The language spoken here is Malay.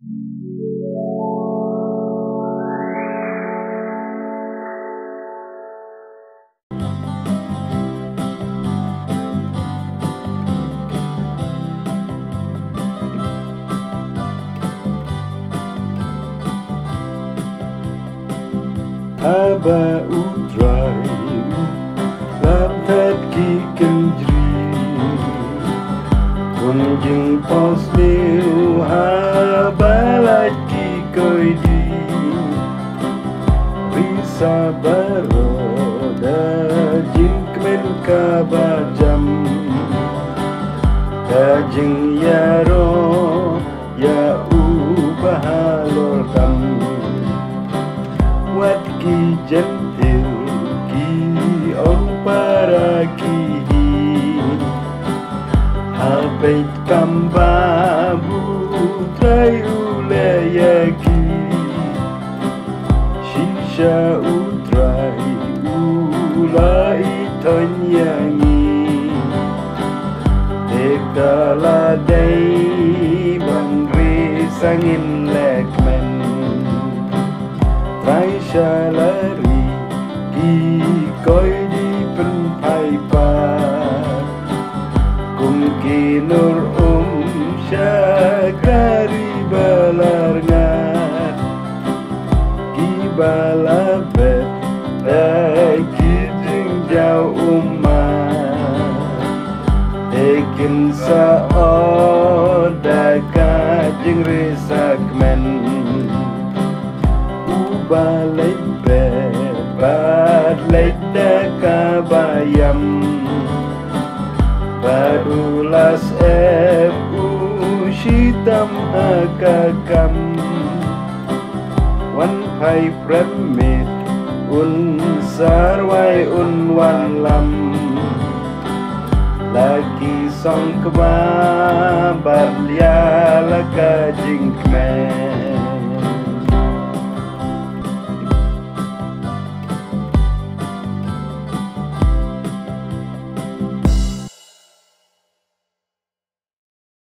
Aba utrai lapet ki kendri kunjung pos liu habalat ki koidi risa baroda jingkmen kabajam kajing yaro ya ubahalor kam wat ki jentil ki ong para ki habait kambabu trai ki shisha utrai ulai tonyangi tekala dai bangri sangin lekmen Trai shalari ki koi di penpai pa kum ki nur syakari balarngat ki balabet ki jing jau ekin sa odaka jing risakmen balai bebat leda kabayam badulas shitam hakakam wan pai premit un sarwai un wan lam lagi song kema barlia laka jingkmen